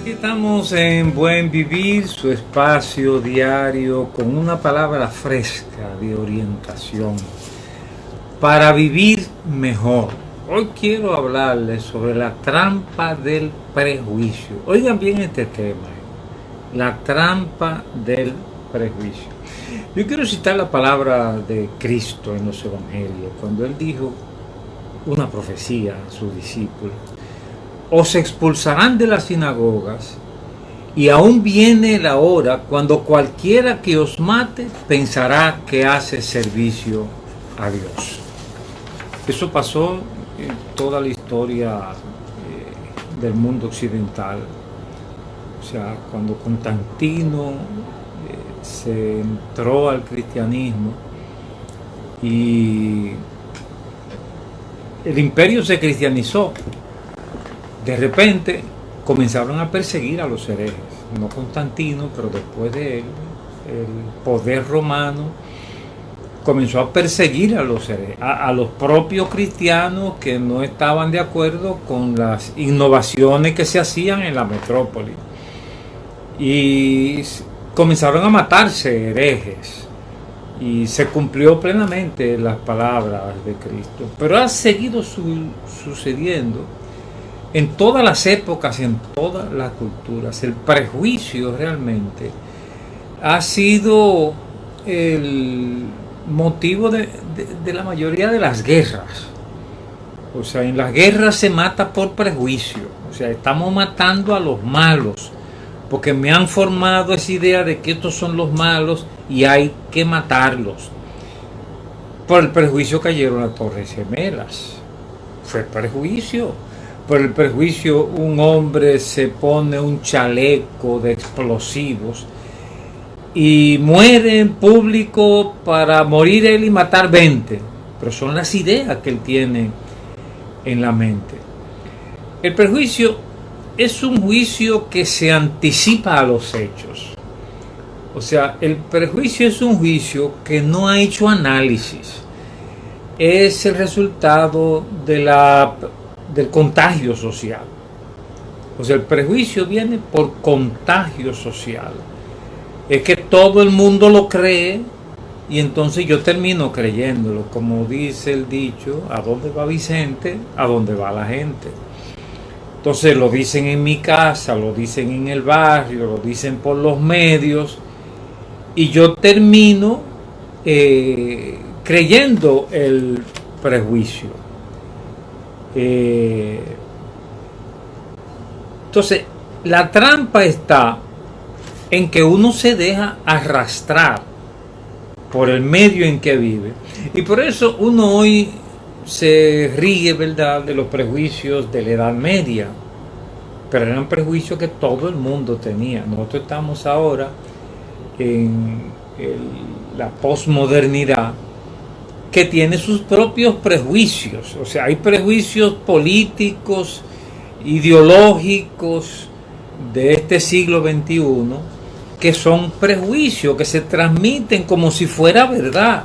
Aquí estamos en Buen Vivir, su espacio diario con una palabra fresca de orientación para vivir mejor. Hoy quiero hablarles sobre la trampa del prejuicio. Oigan bien este tema, la trampa del prejuicio. Yo quiero citar la palabra de Cristo en los Evangelios, cuando Él dijo una profecía a sus discípulos: os expulsarán de las sinagogas, y aún viene la hora cuando cualquiera que os mate pensará que hace servicio a Dios. Eso pasó en toda la historia del mundo occidental. O sea, cuando Constantino se entró al cristianismo y el imperio se cristianizó, de repente comenzaron a perseguir a los herejes. No Constantino, pero después de él, el poder romano comenzó a perseguir a los herejes, a los propios cristianos que no estaban de acuerdo con las innovaciones que se hacían en la metrópoli. Y comenzaron a matarse herejes. Y se cumplió plenamente las palabras de Cristo. Pero ha seguido sucediendo en todas las épocas y en todas las culturas. El prejuicio realmente ha sido el motivo de la mayoría de las guerras. O sea, en las guerras se mata por prejuicio. O sea, estamos matando a los malos, porque me han formado esa idea de que estos son los malos y hay que matarlos. Por el prejuicio cayeron las Torres Gemelas. Fue prejuicio. Por el prejuicio un hombre se pone un chaleco de explosivos y muere en público para morir él y matar 20. Pero son las ideas que él tiene en la mente. El prejuicio es un juicio que se anticipa a los hechos. O sea, el prejuicio es un juicio que no ha hecho análisis. Es el resultado del contagio social. O sea, el prejuicio viene por contagio social. Es que todo el mundo lo cree y entonces yo termino creyéndolo. Como dice el dicho, ¿a dónde va Vicente? A dónde va la gente. Entonces lo dicen en mi casa, lo dicen en el barrio, lo dicen por los medios, y yo termino creyendo el prejuicio. Entonces, la trampa está en que uno se deja arrastrar por el medio en que vive, y por eso uno hoy se ríe, ¿verdad?, de los prejuicios de la Edad Media, pero eran prejuicios que todo el mundo tenía. Nosotros estamos ahora en la posmodernidad, que tiene sus propios prejuicios. O sea, hay prejuicios políticos, ideológicos de este siglo XXI, que son prejuicios que se transmiten como si fuera verdad.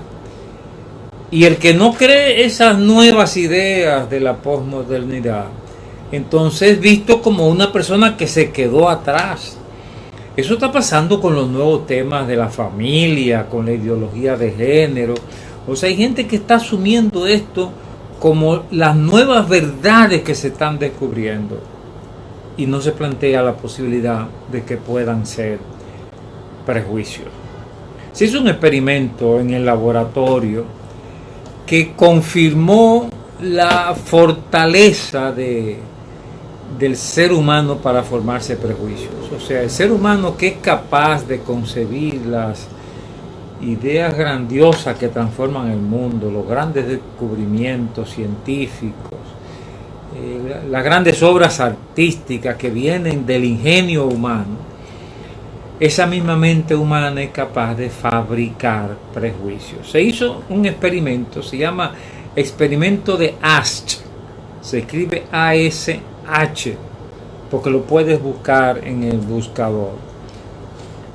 Y el que no cree esas nuevas ideas de la posmodernidad, entonces es visto como una persona que se quedó atrás. Eso está pasando con los nuevos temas de la familia, con la ideología de género. O sea, hay gente que está asumiendo esto como las nuevas verdades que se están descubriendo, y no se plantea la posibilidad de que puedan ser prejuicios. Se hizo un experimento en el laboratorio que confirmó la fortaleza del ser humano para formarse prejuicios. O sea, el ser humano que es capaz de concebir las ideas grandiosas que transforman el mundo, los grandes descubrimientos científicos, las grandes obras artísticas que vienen del ingenio humano, esa misma mente humana es capaz de fabricar prejuicios. Se hizo un experimento, se llama experimento de Asch, se escribe ASH, porque lo puedes buscar en el buscador.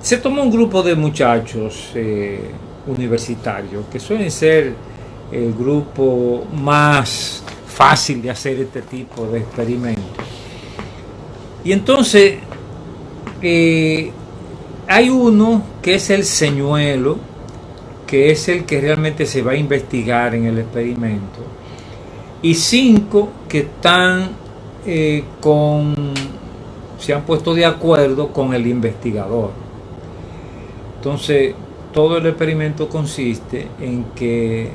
Se tomó un grupo de muchachos universitarios, que suelen ser el grupo más fácil de hacer este tipo de experimentos. Y entonces Eh, Hay uno que es el señuelo, que es el que realmente se va a investigar en el experimento, y 5 que están se han puesto de acuerdo con el investigador. Entonces, todo el experimento consiste en que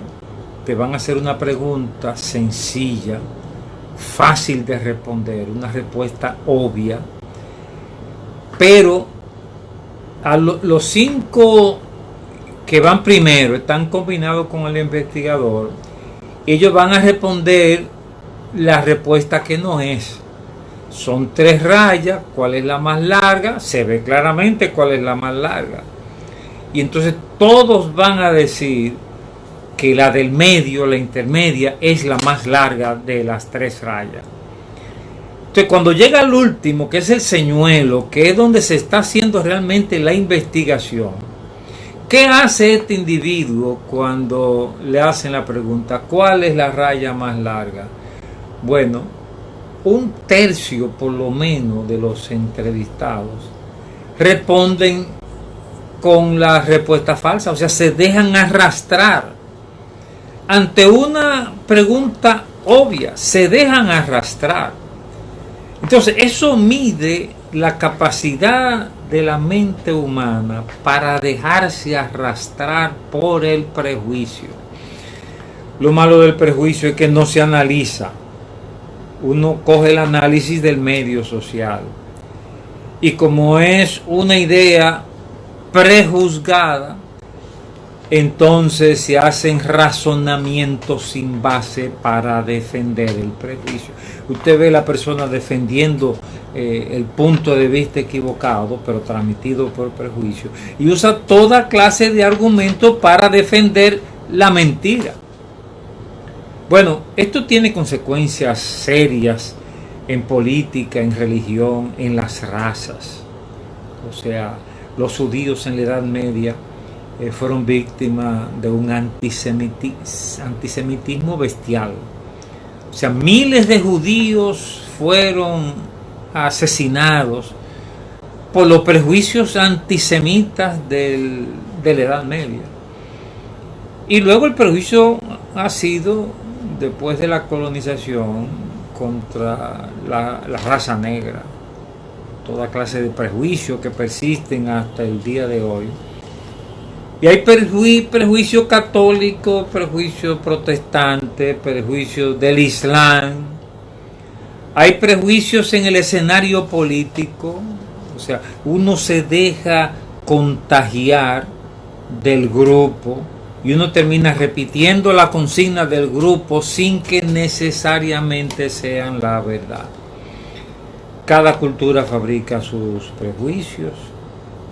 te van a hacer una pregunta sencilla, fácil de responder, una respuesta obvia, pero los 5 que van primero están combinados con el investigador. Ellos van a responder la respuesta que no es. Son 3 rayas, ¿cuál es la más larga? Se ve claramente cuál es la más larga. Y entonces todos van a decir que la del medio, la intermedia, es la más larga de las 3 rayas. Entonces, cuando llega al último, que es el señuelo, que es donde se está haciendo realmente la investigación, ¿qué hace este individuo cuando le hacen la pregunta, ¿cuál es la raya más larga? Bueno, 1/3 por lo menos de los entrevistados responden con la respuesta falsa, o sea, se dejan arrastrar ante una pregunta obvia, se dejan arrastrar. Entonces, eso mide la capacidad de la mente humana para dejarse arrastrar por el prejuicio. Lo malo del prejuicio es que no se analiza. Uno coge el análisis del medio social. Y como es una idea prejuzgada, entonces se hacen razonamientos sin base para defender el prejuicio. Usted ve a la persona defendiendo el punto de vista equivocado, pero transmitido por prejuicio, y usa toda clase de argumentos para defender la mentira. Bueno, esto tiene consecuencias serias en política, en religión, en las razas. O sea, los judíos en la Edad Media fueron víctimas de un antisemitismo bestial. O sea, miles de judíos fueron asesinados por los prejuicios antisemitas de la Edad Media. Y luego el prejuicio ha sido, después de la colonización, contra la raza negra. Toda clase de prejuicios que persisten hasta el día de hoy. Y hay prejuicio católico, prejuicio protestante, prejuicios del Islam. Hay prejuicios en el escenario político. O sea, uno se deja contagiar del grupo y uno termina repitiendo la consigna del grupo sin que necesariamente sean la verdad. Cada cultura fabrica sus prejuicios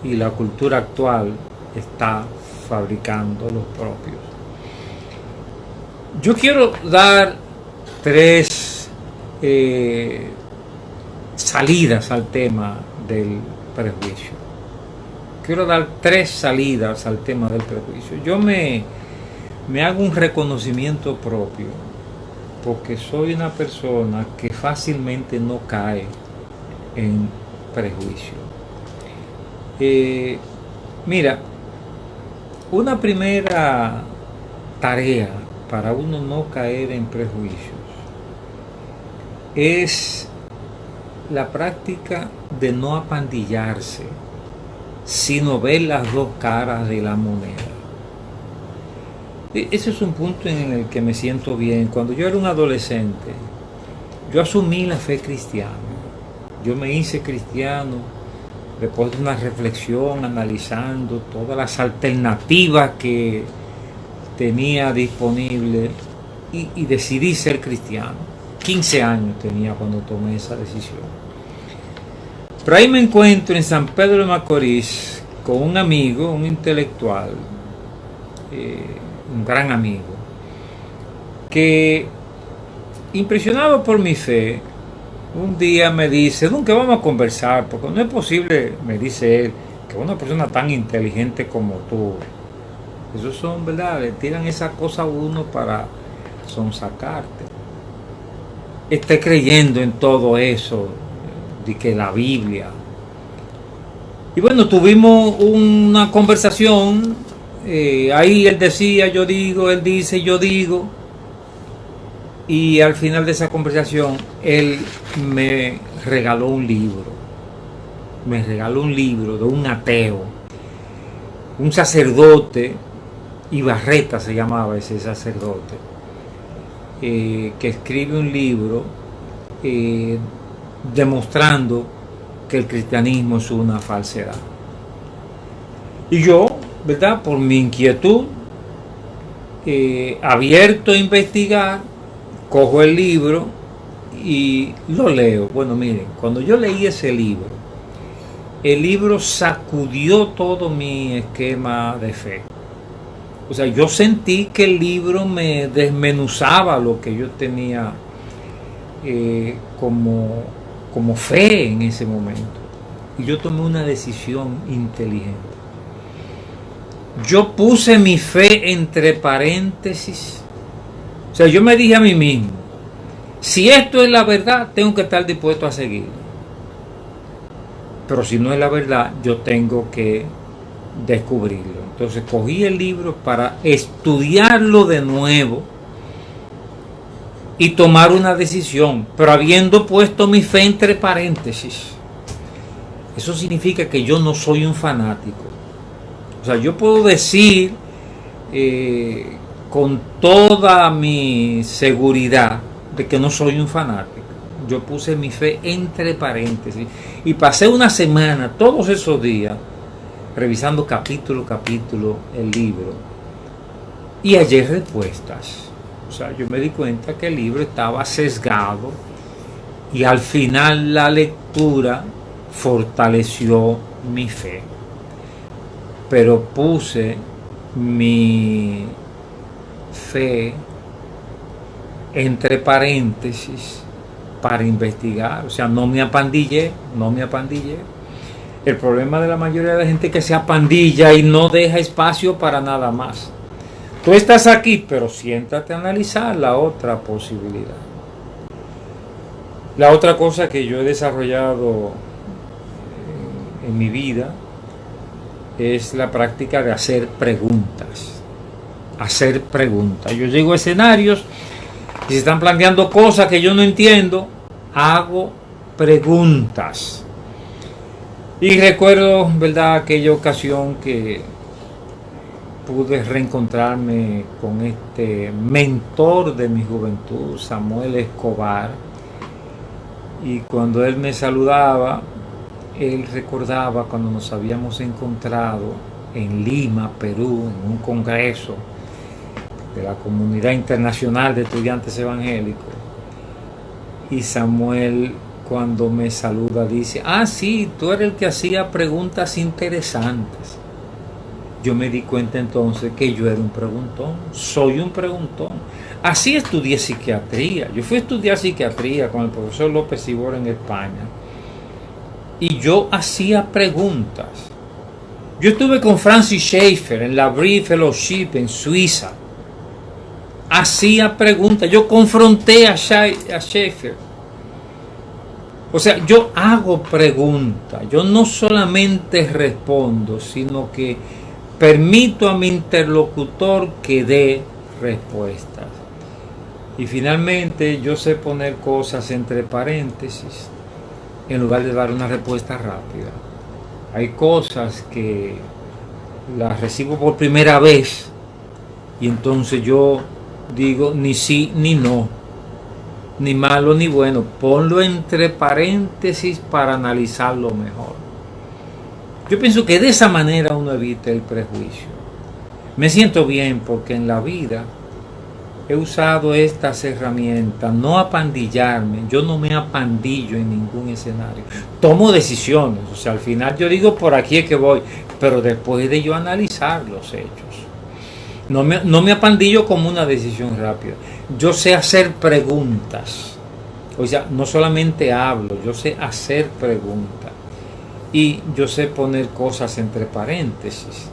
y la cultura actual está fabricando los propios. Yo quiero dar 3 salidas al tema del prejuicio. Quiero dar 3 salidas al tema del prejuicio. Yo me hago un reconocimiento propio porque soy una persona que fácilmente no cae en prejuicio. Mira, una primera tarea para uno no caer en prejuicios es la práctica de no apandillarse, sino ver las 2 caras de la moneda. Ese es un punto en el que me siento bien. Cuando yo era un adolescente, yo asumí la fe cristiana. Yo me hice cristiano después de una reflexión, analizando todas las alternativas que tenía disponible, y decidí ser cristiano. 15 años tenía cuando tomé esa decisión. Pero ahí me encuentro en San Pedro de Macorís con un amigo, un intelectual, un gran amigo, que, impresionado por mi fe, un día me dice, nunca vamos a conversar, porque no es posible, me dice él, que una persona tan inteligente como tú, esos son, ¿verdad? Le tiran esa cosa a uno para sonsacarte. Esté creyendo en todo eso, de que la Biblia. Y bueno, tuvimos una conversación, ahí él decía, yo digo, él dice, yo digo, y al final de esa conversación él me regaló un libro, de un ateo, un sacerdote, Ibarreta se llamaba ese sacerdote, que escribe un libro demostrando que el cristianismo es una falsedad. Y yo, ¿verdad? Por mi inquietud, abierto a investigar, cojo el libro y lo leo. Bueno, miren, cuando yo leí ese libro, el libro sacudió todo mi esquema de fe. O sea, yo sentí que el libro me desmenuzaba lo que yo tenía como fe en ese momento. Y yo tomé una decisión inteligente. Yo puse mi fe entre paréntesis. O sea, yo me dije a mí mismo, si esto es la verdad, tengo que estar dispuesto a seguirlo. Pero si no es la verdad, yo tengo que descubrirlo. Entonces cogí el libro para estudiarlo de nuevo y tomar una decisión, pero habiendo puesto mi fe entre paréntesis. Eso significa que yo no soy un fanático. O sea, yo puedo decir con toda mi seguridad de que no soy un fanático. Yo puse mi fe entre paréntesis y pasé una semana, todos esos días, revisando capítulo a capítulo el libro y hallé respuestas. O sea, yo me di cuenta que el libro estaba sesgado y al final la lectura fortaleció mi fe. Pero puse mi fe entre paréntesis para investigar. O sea, no me apandillé. El problema de la mayoría de la gente es que se apandilla y no deja espacio para nada más. Tú estás aquí, pero siéntate a analizar la otra posibilidad. La otra cosa que yo he desarrollado en mi vida es la práctica de hacer preguntas. Yo llego a escenarios y se están planteando cosas que yo no entiendo, hago preguntas. Y recuerdo, ¿verdad?, aquella ocasión que pude reencontrarme con este mentor de mi juventud, Samuel Escobar, y cuando él me saludaba, él recordaba cuando nos habíamos encontrado en Lima, Perú, en un congreso de la Comunidad Internacional de Estudiantes Evangélicos, y Samuel, cuando me saluda, dice: ah, sí, tú eres el que hacía preguntas interesantes. Yo me di cuenta entonces que yo era un preguntón, soy un preguntón. Así estudié psiquiatría. Yo fui a estudiar psiquiatría con el profesor López Ibor en España. Y yo hacía preguntas. Yo estuve con Francis Schaeffer en la Brie Fellowship en Suiza. Hacía preguntas. Yo confronté a Schaeffer. O sea, yo hago preguntas. Yo no solamente respondo, sino que permito a mi interlocutor que dé respuestas. Y finalmente yo sé poner cosas entre paréntesis en lugar de dar una respuesta rápida. Hay cosas que las recibo por primera vez y entonces yo digo ni sí ni no, ni malo ni bueno. Ponlo entre paréntesis para analizarlo mejor. Yo pienso que de esa manera uno evita el prejuicio. Me siento bien porque en la vida he usado estas herramientas, no apandillarme. Yo no me apandillo en ningún escenario. Tomo decisiones, o sea, al final yo digo por aquí es que voy, pero después de yo analizar los hechos. No me apandillo como una decisión rápida. Yo sé hacer preguntas. O sea, no solamente hablo, yo sé hacer preguntas. Y yo sé poner cosas entre paréntesis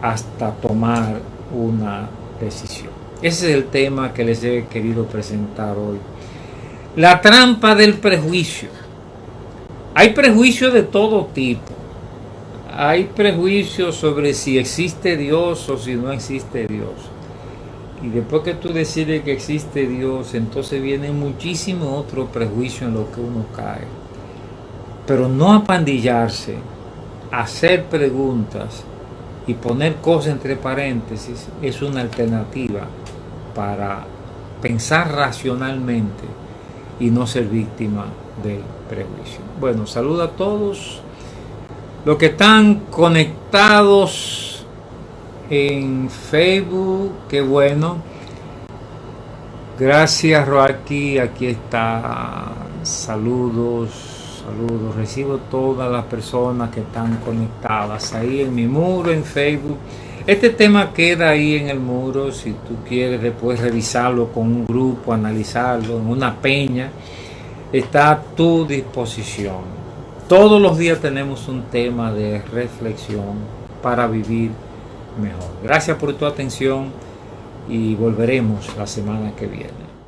hasta tomar una decisión. Ese es el tema que les he querido presentar hoy. La trampa del prejuicio. Hay prejuicios de todo tipo. hay prejuicios sobre si existe Dios o si no existe Dios. Y después que tú decides que existe Dios, entonces viene muchísimo otro prejuicio en lo que uno cae. Pero no apandillarse, hacer preguntas y poner cosas entre paréntesis es una alternativa para pensar racionalmente y no ser víctima del prejuicio. Bueno, saludo a todos los que están conectados en Facebook, qué bueno. Gracias, Roaki, aquí está. Saludos, saludos. Recibo todas las personas que están conectadas ahí en mi muro en Facebook. Este tema queda ahí en el muro, si tú quieres después revisarlo con un grupo, analizarlo en una peña, está a tu disposición. Todos los días tenemos un tema de reflexión para vivir mejor. Gracias por tu atención y volveremos la semana que viene.